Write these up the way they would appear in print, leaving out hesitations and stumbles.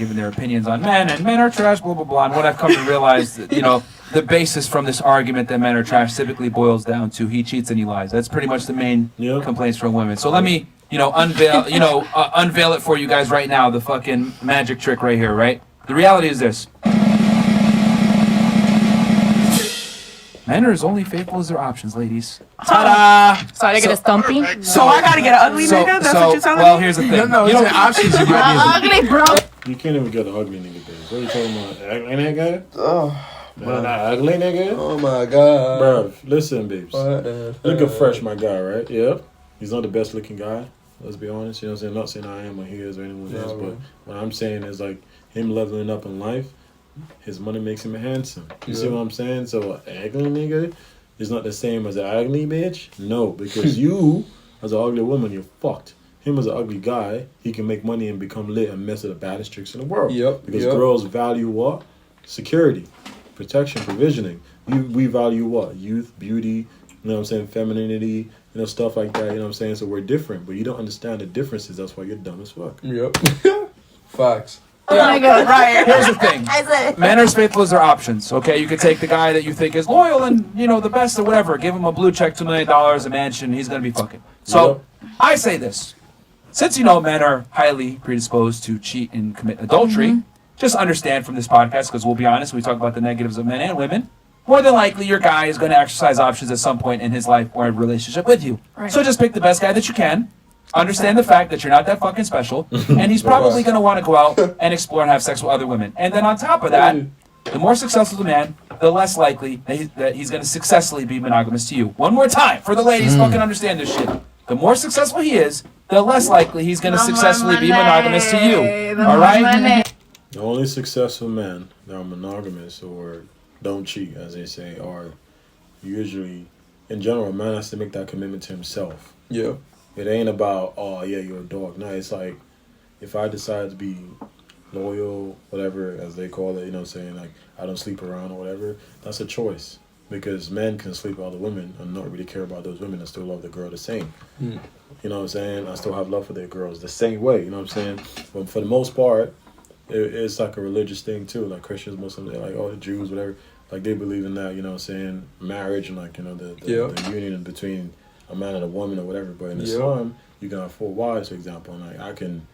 giving their opinions on men, and men are trash, blah, blah, blah. And what I've come to realize, that, the basis from this argument that men are trash typically boils down to he cheats and he lies. That's pretty much the main complaints from women. So let me, unveil it for you guys right now, the fucking magic trick right here, right? The reality is this. Men are as only faithful as their options, ladies. Ta-da! So I get a stumpy? So I gotta get an ugly nigga? That's what you're telling me? Well, here's the thing. No, it's options. You Ugly, bro. You can't even get an ugly nigga, bitch. What are you talking about? Ugly nigga? Oh. Man, not ugly nigga? Oh my god. Bro, listen, babes. Look at Fresh, my guy, right? Yeah. He's not the best looking guy. Let's be honest. You know what I'm saying? I'm not saying I am or he is or anyone else, but what I'm saying is like him leveling up in life, his money makes him handsome. You see what I'm saying? So an ugly nigga is not the same as an ugly bitch. No, because you, as an ugly woman, you're fucked. Him as an ugly guy, he can make money and become lit and mess with the baddest chicks in the world. Because girls value what? Security, protection, provisioning. We value what? Youth, beauty, you know what I'm saying? Femininity, stuff like that. You know what I'm saying? So we're different, but you don't understand the differences. That's why you're dumb as fuck. Facts. Yeah, right. Here's the thing. Men are as faithful as their options, okay? You could take the guy that you think is loyal and, the best or whatever. Give him a blue check, $2 million, a mansion, he's going to be fucking. So, I say this. Since men are highly predisposed to cheat and commit adultery, just understand from this podcast, because we'll be honest, we talk about the negatives of men and women, more than likely your guy is going to exercise options at some point in his life or a relationship with you. Right. So just pick the best guy that you can. Understand the fact that you're not that fucking special, and he's probably going to want to go out and explore and have sex with other women. And then on top of that, the more successful the man, the less likely that he's going to successfully be monogamous to you. One more time, for the ladies, fucking understand this shit. The more successful he is, the less likely he's going to successfully be monogamous to you. All right? The only successful men that are monogamous or don't cheat, as they say, are usually, in general, a man has to make that commitment to himself. Yeah. It ain't about, you're a dog. No, it's like, if I decide to be loyal, whatever, as they call it, saying, like, I don't sleep around or whatever, that's a choice. Because men can sleep with other women and not really care about those women and still love the girl the same. You know what I'm saying? I still have love for their girls the same way, you know what I'm saying? But for the most part, it's like a religious thing, too. Like, Christians, Muslims, they're like, the Jews, whatever. Like, they believe in that, you know what I'm saying? Marriage and, like, the union between a man and a woman or whatever. But in Islam, you can have 4 wives, for example, and like I can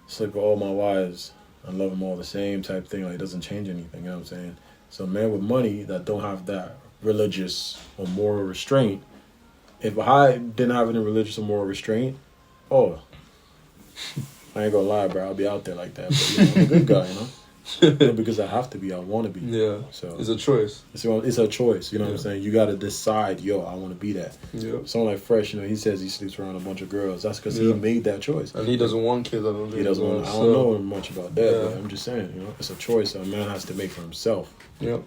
sleep with all my wives and love them all the same type thing. Like, it doesn't change anything, you know what I'm saying? So men with money that don't have that religious or moral restraint, if I didn't have any religious or moral restraint, I ain't gonna lie, bro, I'll be out there like that. But I'm a good guy, because I have to be, I want to be. Yeah. So it's a choice. It's a choice. You know what I'm saying? You got to decide. I want to be that. Yeah. Someone like Fresh, he says he sleeps around a bunch of girls. That's because he made that choice. And he doesn't want kids. I don't know much about that. But I'm just saying, it's a choice a man has to make for himself. Yep.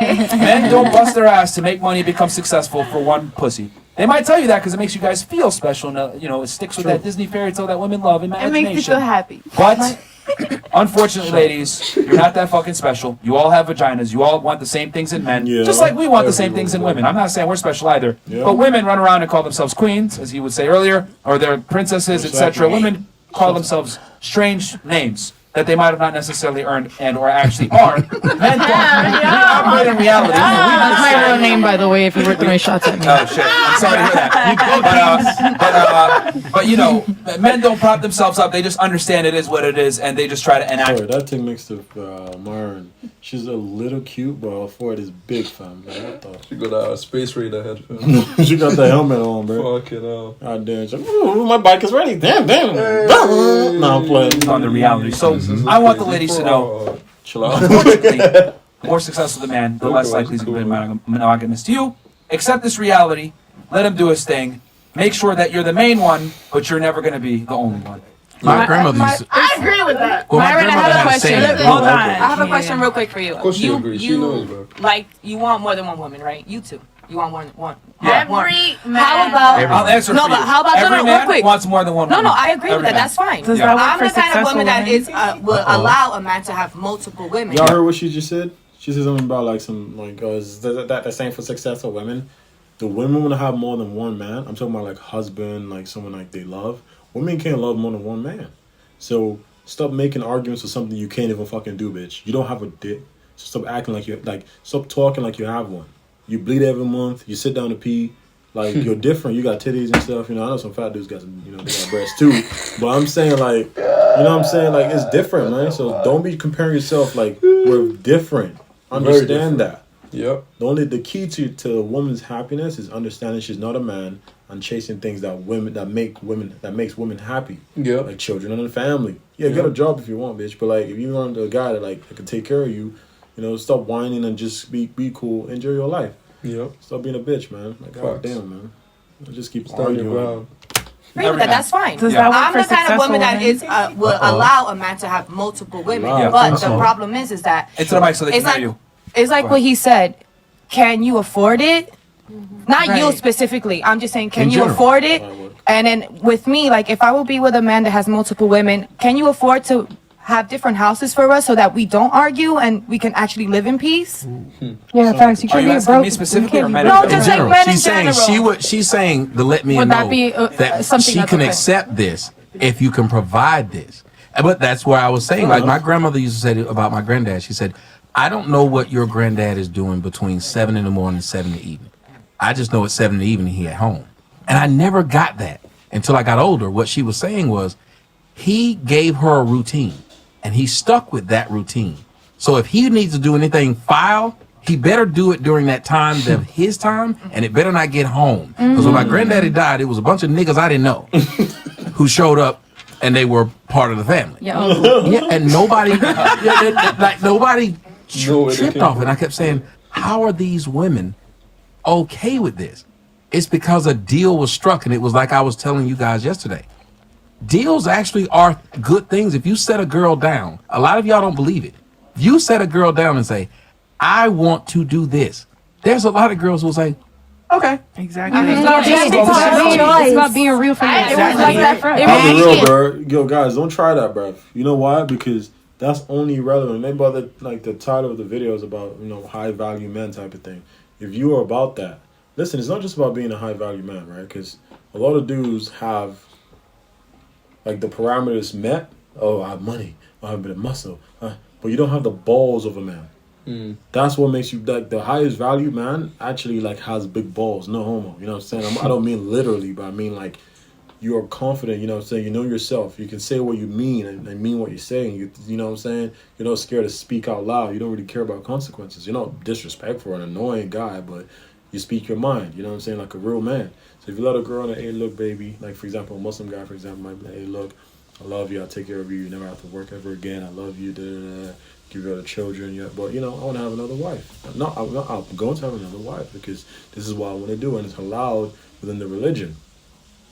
Men don't bust their ass to make money and become successful for one pussy. They might tell you that because it makes you guys feel special. And, it sticks with that Disney fairy tale that women love. Imagination. It makes you feel happy. But unfortunately, ladies, you're not that fucking special. You all have vaginas. You all want the same things in men. Yeah, just like we want the same things in women. I'm not saying we're special either. Yeah. But women run around and call themselves queens, as you would say earlier, or they're princesses, etc. Women call themselves strange names that they might have not necessarily earned and or actually are. Men don't. We operate in reality. That's my real name, by the way, if you were throwing shots at me. Oh, shit. I'm sorry to hear that. But men don't prop themselves up. They just understand it is what it is, and they just try to enact it. That thing next to Myron, she's a little cute, but her forehead is big, fam. What the? She got a Space Raider head, fam. She got the helmet on, bro. Fucking hell. God damn. She's like, ooh, my bike is ready. Damn. No, I'm playing. It's on the reality. So, I want the ladies to know, chill out. Unfortunately, the more successful the man, the less likely he's going to be monogamous to you. Accept this reality. Let him do his thing. Make sure that you're the main one, but you're never going to be the only one. My grandmother used to... I agree with that. Well, Myron, I have a question. Hold on. I have a question real quick for you. Of course she agrees. She knows, bro. Like, you want more than one woman, right? You two. You want one. Yeah. Every man. How about... I'll answer no, for but you. how about... Every real man quick. wants more than one woman. No, I agree with that. Man. That's fine. Does that work I'm for the kind of woman that successful is will allow a man to have multiple women. Y'all heard what she just said? She said something about is that the same for successful women? The women want to have more than one man. I'm talking about like husband, like someone like they love. Women can't love more than one man. So stop making arguments for something you can't even fucking do, bitch. You don't have a dick. So stop acting like you stop talking like you have one. You bleed every month. You sit down to pee. Like, you're different. You got titties and stuff. You know, I know some fat dudes got some, you know, they got breasts too. But I'm saying, like, you know what I'm saying? Like, it's different, man. So don't be comparing yourself. Like, we're different. Understand that. Yep. The key to a woman's happiness is understanding she's not a man and chasing things that makes women happy. Yeah. Like children and a family. Yeah, get a job if you want, bitch. But like, if you want a guy that can take care of you, you know, stop whining and just be cool. Enjoy your life. Yep. Stop being a bitch, man. Like, god damn, man. Just keep Stand your arguing. ground. That's fine. Does that work I'm for the kind of woman that successful is will allow a man to have multiple women, Yeah, but the problem is that Into the mic so they it's can like hear you. it's like what he said. Can you afford it? Not you Right. specifically. I'm just saying, can In you general. afford it? And then with me, like if I will be with a man that has multiple women, can you afford to have different houses for us so that we don't argue and we can actually live in peace? Yeah, facts. You Are can't you be asking broke. me specifically you or can't men be in No, broke. just general? like men in She's saying general. she's saying to let me Would know that be, that something she that's can okay? accept this if you can provide this. But that's where I was saying, like my grandmother used to say about my granddad. She said, "I don't know what your granddad is doing between 7 in the morning and 7 in the evening. I just know at 7 in the evening he at home." And I never got that until I got older. What she was saying was, he gave her a routine, and he stuck with that routine. So if he needs to do anything foul, he better do it during that time of his time, and it better not get home. Because when my granddaddy died, it was a bunch of niggas I didn't know who showed up, and they were part of the family. Yeah. Yeah, and nobody, nobody No way they tripped came off. from. And I kept saying, how are these women okay with this? It's because a deal was struck, and it was like I was telling you guys yesterday. Deals actually are good things. If you set a girl down, a lot of y'all don't believe it. If you set a girl down and say, "I want to do this," there's a lot of girls who will say, "Okay." Exactly. It's about being real for me. It was Exactly. like that for I'll be real, bro. Yo, guys, don't try that, bro. You know why? Because that's only relevant. Maybe the title of the video is about, you know, high value men type of thing. If you are about that, listen, it's not just about being a high value man, right? Because a lot of dudes have like the parameters met. Oh, I have money. I have a bit of muscle. But you don't have the balls of a man. That's what makes you like the highest value man. Actually, like has big balls. No homo. You know what I'm saying? I don't mean literally, but I mean like you are confident. You know what I'm saying? You know yourself. You can say what you mean and mean what you're saying. You know what I'm saying? You're not scared to speak out loud. You don't really care about consequences. You're not disrespectful or an annoying guy, but you speak your mind. You know what I'm saying? Like a real man. So if you let a girl know, hey, look, baby. Like for example, a Muslim guy, for example, might be like, hey, look, I love you. I'll take care of you. You never have to work ever again. I love you. Da, da, da. Give you the children. Yeah, but you know, I want to have another wife. I'm going to have another wife because this is what I want to do, and it's allowed within the religion.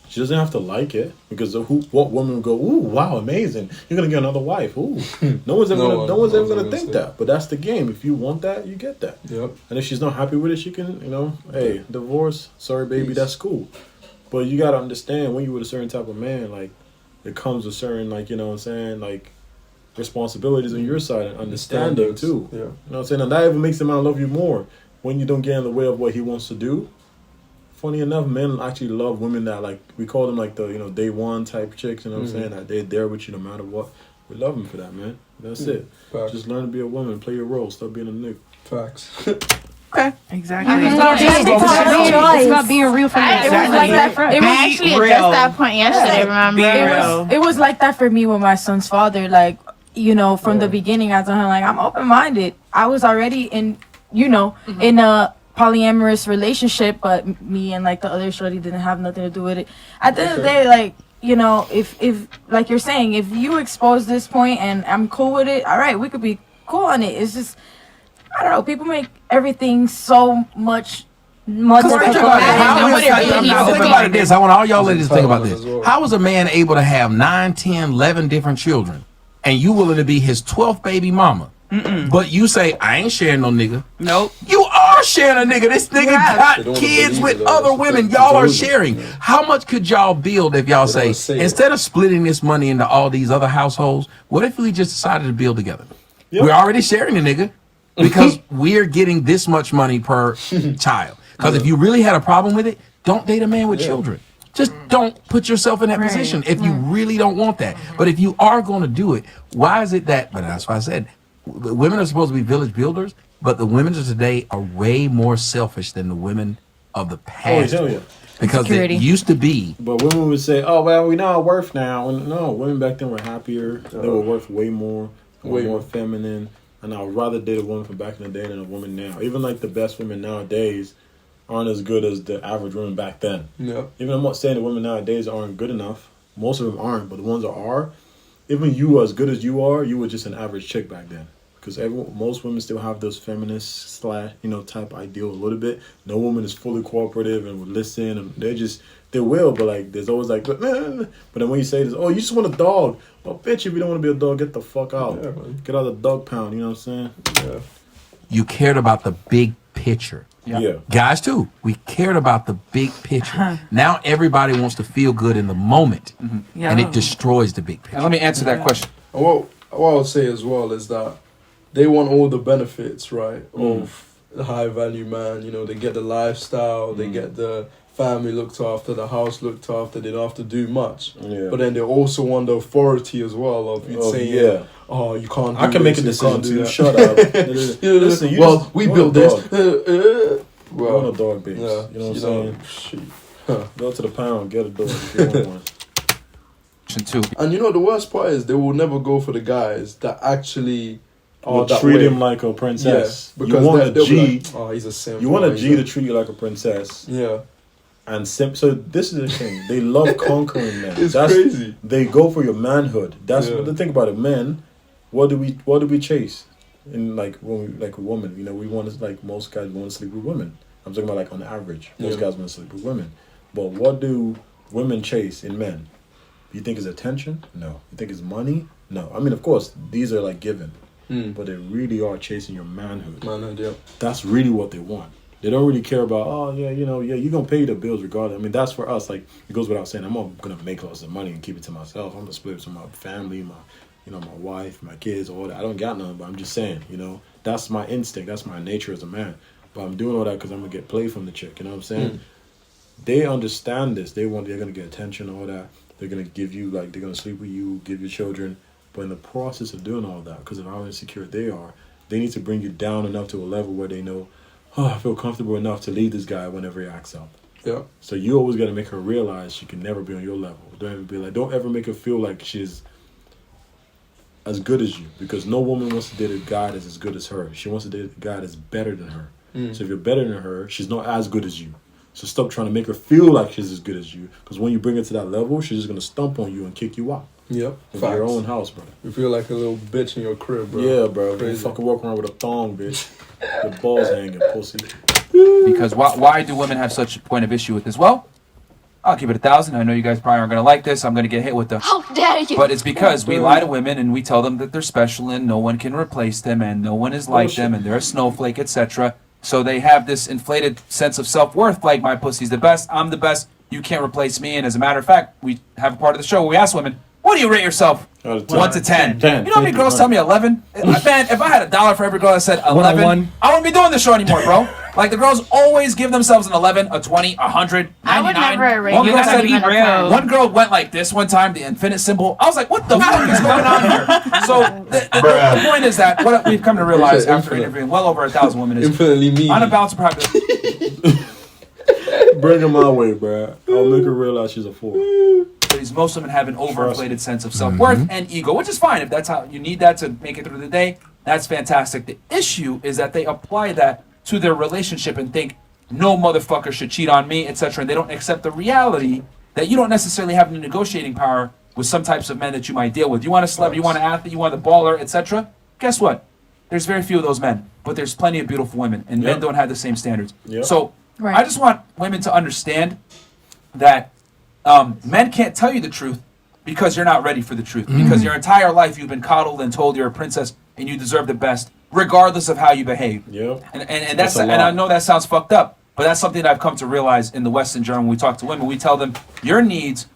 She doesn't have to like it because what woman would go, ooh, wow, amazing. You're gonna get another wife. Ooh, no one's ever gonna think that. But that's the game. If you want that, you get that. Yep. And if she's not happy with it, she can, you know, hey, divorce. Sorry, baby, that's cool. But you gotta understand when you with a certain type of man, like it comes with certain, like, you know what I'm saying, like responsibilities on your side and understanding Standards. too. Yeah. You know what I'm saying? And that even makes the man love you more when you don't get in the way of what he wants to do. Funny enough, men actually love women that, like, we call them like the, you know, day one type chicks, you know what I'm saying? That they're there with you no matter what. We love them for that, man. That's it. Facts. Just learn to be a woman, play your role, stop being a nigga. Facts. Okay. Exactly. It's about being real for me. It was like that for It was I actually real. addressed that point yesterday, remember? It was like that for me with my son's father. Like, you know, from the beginning, I told him, like, I'm open-minded. I was already in, you know, in a polyamorous relationship, but me and, like, the other shorty didn't have nothing to do with it. At the end of the day, like, you know, if like you're saying, if you expose this point and I'm cool with it, all right, we could be cool on it. It's just, I don't know, people make everything so much more Think difficult. about it this. I want all y'all ladies to think about As this. well. How is a man able to have 9, 10, 11 different children, and you willing to be his 12th baby mama? But you say, I ain't sharing no nigga. Nope. You are sharing a nigga. This nigga They got don't kids believe with it, though. other That's the women. thing. Y'all are Delusion. sharing. How much could y'all build if y'all They say, don't say it. instead of splitting this money into all these other households, what if we just decided to build together? Yep. We're already sharing the nigga because we're getting this much money per child. Because if you really had a problem with it, don't date a man with children. Just don't put yourself in that position if you really don't want that. But if you are going to do it, why is it that? But that's why I said women are supposed to be village builders, but the women of today are way more selfish than the women of the past. Oh, yeah. Because Security. it used to be. But women would say, "Oh well, we know our worth now." And no, women back then were happier. They were worth way more, way more feminine. And I would rather date a woman from back in the day than a woman now. Even like the best women nowadays aren't as good as the average women back then. Yeah. Even I'm not saying the women nowadays aren't good enough. Most of them aren't, but the ones that are, even you as good as you were just an average chick back then. Because most women still have those feminist type ideals a little bit. No woman is fully cooperative and would listen, and they will, but like there's always like, but then when you say this, oh, you just want a dog, well, bitch, if you don't want to be a dog, get the fuck out, get out of the dog pound. You know what I'm saying? Yeah. You cared about the big picture. Yeah. Guys too. We cared about the big picture. Now everybody wants to feel good in the moment, and it destroys the big picture. And let me answer that question. And what I would say as well is that they want all the benefits, right, of the high value man. You know, they get the lifestyle, they get the family looked after, the house looked after, they don't have to do much. Yeah. But then they also want the authority as well of saying, oh, you can't do I can make a decision too. Shut up. Listen, we built this. Well, I want a dog, bitch. Yeah, you know what I'm saying? Go to the pound, get a dog if you want one. Too. And you know, the worst part is they will never go for the guys that actually treat him like a princess. Yeah, because you want a G. Like, oh, he's a simp. You want a G to treat you like a princess. Yeah. And so this is the thing. They love conquering men. That's crazy. They go for your manhood. That's what the thing about it. Men, what do we chase? In like when we like a woman, you know, we want to like most guys want to sleep with women. I'm talking about like on average, most guys want to sleep with women. But what do women chase in men? You think it's attention? No. You think it's money? No. I mean, of course, these are like given, but they really are chasing your manhood. Manhood, yeah. That's really what they want. They don't really care about, you're going to pay the bills regardless. I mean, that's for us. Like, it goes without saying, I'm not going to make lots of money and keep it to myself. I'm going to split it to my family, my wife, my kids, all that. I don't got none, but I'm just saying, that's my instinct. That's my nature as a man. But I'm doing all that because I'm going to get play from the chick. You know what I'm saying? They understand this. They're going to get attention, all that. They're going to give you, like, they're going to sleep with you, give you children. But in the process of doing all that, because of how insecure they are, they need to bring you down enough to a level where they know, I feel comfortable enough to leave this guy whenever he acts up. Yeah. So you always got to make her realize she can never be on your level. Don't ever make her feel like she's as good as you, because no woman wants to date a guy that's as good as her. She wants to date a guy that's better than her. So if you're better than her, she's not as good as you. So stop trying to make her feel like she's as good as you, because when you bring her to that level, she's just gonna stomp on you and kick you out. Yep. In your own house, bro. You feel like a little bitch in your crib, bro. Yeah, bro. Crazy. You fucking walk around with a thong, bitch. Your balls hanging, pussy. Because why do women have such a point of issue with this? Well, I'll keep it 1,000. I know you guys probably aren't going to like this. I'm going to get hit with the... How dare you! But it's because we lie to women and we tell them that they're special and no one can replace them and no one is like them and they're a snowflake, etc. So they have this inflated sense of self-worth, like my pussy's the best, I'm the best, you can't replace me. And as a matter of fact, we have a part of the show where we ask women, what do you rate yourself? 1 to 10. 10. You know how many girls tell me 11? Man, if I had $1 for every girl that said 11, I wouldn't be doing this show anymore, bro. Like, the girls always give themselves an 11, a 20, 100, 99. I would never rate One you girl as said, even a 10. one girl went like this one time, the infinite symbol. I was like, what the fuck is going on here? So the point is that what we've come to realize after interviewing well over 1,000 women is infinitely me. on a balance of probably. Bring her my way, bro. I'll make her realize she's a fool. Most women have an overinflated sense of self-worth and ego, which is fine. If that's how you need that to make it through the day, that's fantastic. The issue is that they apply that to their relationship and think, no motherfucker should cheat on me, etc. And they don't accept the reality that you don't necessarily have the negotiating power with some types of men that you might deal with. You want a celebrity, you want an athlete, you want a baller, etc. Guess what? There's very few of those men, but there's plenty of beautiful women, and men don't have the same standards. So I just want women to understand that men can't tell you the truth because you're not ready for the truth. Because your entire life you've been coddled and told you're a princess and you deserve the best, regardless of how you behave. And that's and I know that sounds fucked up, but that's something that I've come to realize in the Western Journal. When we talk to women, we tell them your needs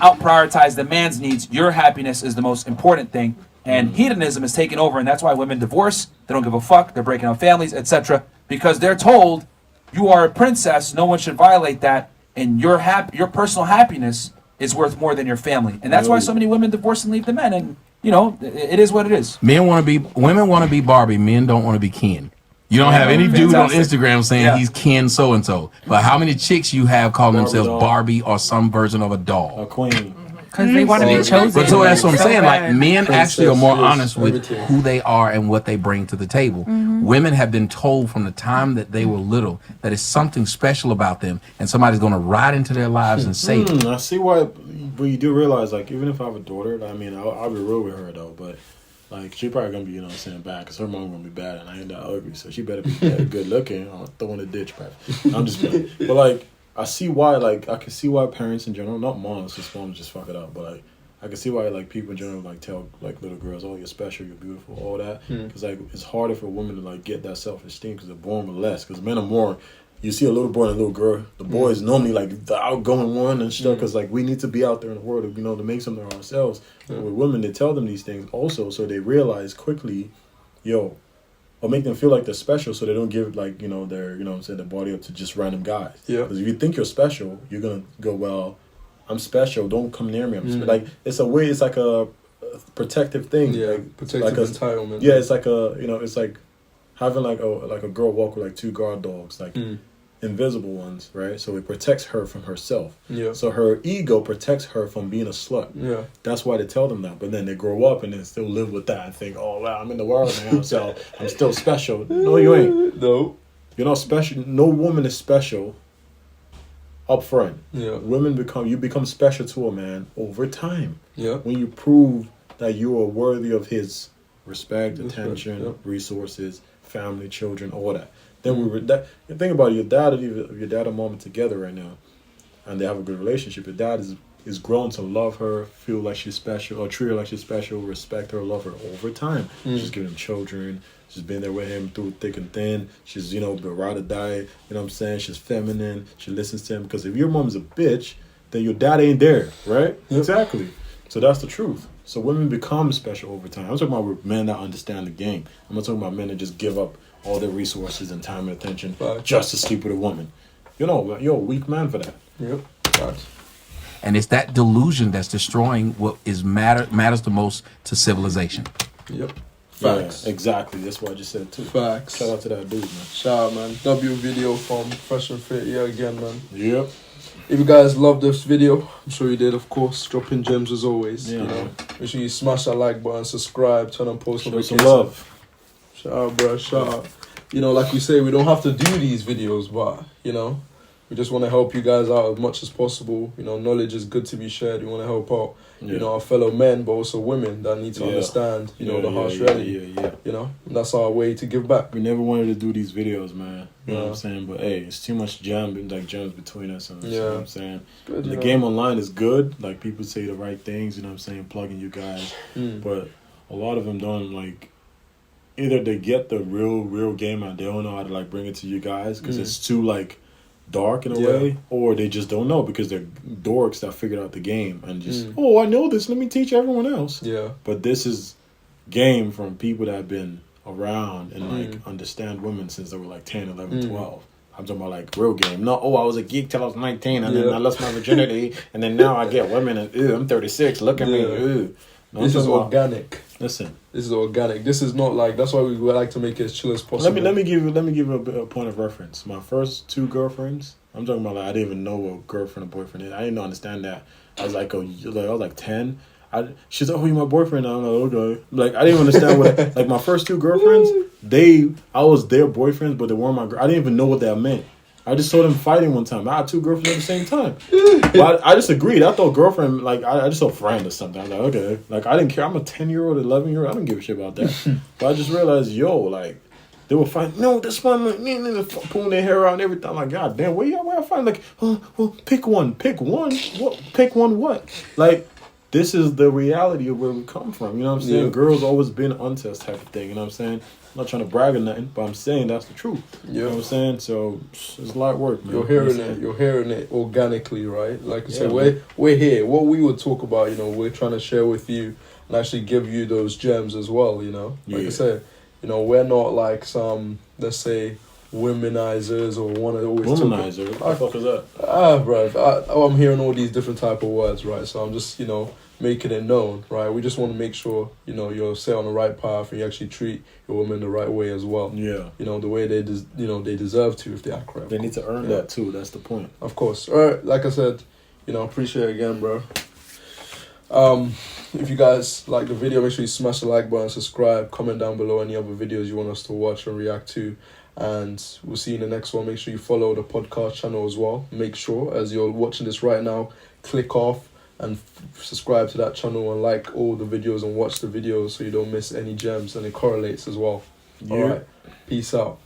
out prioritize the man's needs. Your happiness is the most important thing. And hedonism is taking over, and that's why women divorce. They don't give a fuck. They're breaking up families, etc. Because they're told you are a princess. No one should violate that. and your personal happiness is worth more than your family, and that's why so many women divorce and leave the men. And you know, it is what it is. Women want to be Barbie. Men don't want to be Ken. You don't have any dude on Instagram saying he's Ken so and so. But how many chicks you have calling themselves Barbie or some version of a doll? A queen. Because they want to be chosen. But so that's what I'm saying. Like men actually are more honest with everything. who they are and what they bring to the table. Women have been told from the time that they were little that it's something special about them, and somebody's going to ride into their lives and save them. I see why, but you do realize, like, even if I have a daughter, I mean, I'll be real with her though, but like, she probably gonna be, you know what I'm saying, bad, because her mom gonna be bad, and I ain't that ugly, so she better be good looking. I'll throw in the ditch, probably. I'm just kidding. But like, I see why, like, I can see why parents in general, not moms, because moms just fuck it up, but like, I can see why, like, people in general, like, tell, like, little girls, oh, you're special, you're beautiful, all that. Because, like, it's harder for women to, like, get that self-esteem because they're born with less. Because men are more, you see a little boy and a little girl, the boy is normally, like, the outgoing one and stuff, because, like, we need to be out there in the world, you know, to make something of ourselves. And with women, they tell them these things also, so they realize quickly, or make them feel like they're special, so they don't give, like, you know, their, you know what I'm saying, their body up to just random guys. Yeah. Because if you think you're special, you're going to go, well, I'm special. Don't come near me. Like, it's a way. It's like a protective thing. Yeah, like, protective like entitlement. Yeah, it's like a, you know, it's like having like a girl walk with like two guard dogs, like invisible ones, right? So it protects her from herself. Yeah. So her ego protects her from being a slut. Yeah. That's why they tell them that. But then they grow up and then still live with that and think, oh wow, I'm in the world now, so I'm still special. No, you ain't. No. You're not special. No woman is special up front. Yeah. You become special to a man over time. Yeah. When you prove that you are worthy of his respect, attention, resources, family, children, all that. Then think about it, your dad and mom together right now, and they have a good relationship. Your dad is grown to love her, feel like she's special, or treat her like she's special, respect her, love her over time. She's giving him children. She's been there with him through thick and thin. She's, you know, been ride or die. You know what I'm saying? She's feminine. She listens to him. Because if your mom's a bitch, then your dad ain't there, right? Yep. Exactly. So that's the truth. So women become special over time. I'm talking about men that understand the game. I'm not talking about men that just give up all their resources and time and attention just to sleep with a woman. You know, you're a weak man for that. Yep. Right. And it's that delusion that's destroying what matters the most to civilization. Yep. Facts. Yeah, exactly. That's what I just said too. Facts. Shout out to that dude, man. Shout out, man. W video from Fresh and Fit. Yeah, again, man. Yep. If you guys love this video, I'm sure you did, of course. Dropping gems as always. Yeah. You know, make sure you smash that like button, subscribe, turn on post notifications. Some love. Shout out, bro. Shout out. You know, like we say, we don't have to do these videos, but you know, we just want to help you guys out as much as possible. You know, knowledge is good to be shared. We want to help out, you know, our fellow men, but also women that need to understand, you know, the harsh reality. You know, and that's our way to give back. We never wanted to do these videos, man. You know what I'm saying? But hey, it's too much gems between us. And, you know what I'm saying? Good, the game online is good. Like, people say the right things, you know what I'm saying? Plugging you guys. But a lot of them don't, like, either they get the real game and they don't know how to, like, bring it to you guys because it's too, like, dark in a way, or they just don't know because they're dorks that figured out the game and just I know this, let me teach everyone else. But this is game from people that have been around and like understand women since they were like 10, 11, 12. I'm talking about like real game. No, I was a geek till I was 19 and then I lost my virginity and then now I get women and I'm 36, look at me. No, this is organic. Listen, this is organic. This is not like, that's why we would like to make it as chill as possible. Let me give you a point of reference. My first 2 girlfriends, I'm talking about like I didn't even know what girlfriend or boyfriend is. I didn't understand that. I was like, I was like 10. She's like, oh, you're my boyfriend. I'm like, okay. Like, I didn't understand what like my first 2 girlfriends. I was their boyfriends, but they weren't my. I didn't even know what that meant. I just saw them fighting one time. I had 2 girlfriends at the same time. But I just agreed. I thought girlfriend, like, I just saw friend or something. I was like, okay. Like, I didn't care. I'm a 10-year-old, 11-year-old. I don't give a shit about that. But I just realized, like, they were fighting. No, this one, like, pulling their hair out and everything. I'm like, God damn, where y'all fighting? Like, well, pick one. Pick one? What? Pick one what? Like, this is the reality of where we come from. You know what I'm saying? Yeah. Girls always been untest type of thing. You know what I'm saying? I'm not trying to brag or nothing, but I'm saying that's the truth. You know what I'm saying? So it's a lot of work, man. You're hearing it organically, right? Like I said, we're here. What we would talk about, you know, we're trying to share with you and actually give you those gems as well, you know? Like I said, you know, we're not like some, let's say, womenizers or want to always Womanizer? What the fuck is that? Bro, I'm hearing all these different type of words, right? So I'm just, making it known, right? We just want to make sure, you're set on the right path and you actually treat your women the right way as well. Yeah. The way they deserve to if they act correct. They need to earn that too. That's the point. Of course. All right. Like I said, appreciate it again, bro. If you guys like the video, make sure you smash the like button, subscribe, comment down below any other videos you want us to watch and react to. And we'll see you in the next one. Make sure you follow the podcast channel as well. Make sure, as you're watching this right now, click off and subscribe to that channel and like all the videos and watch the videos so you don't miss any gems, and it correlates as well. All right. Peace out.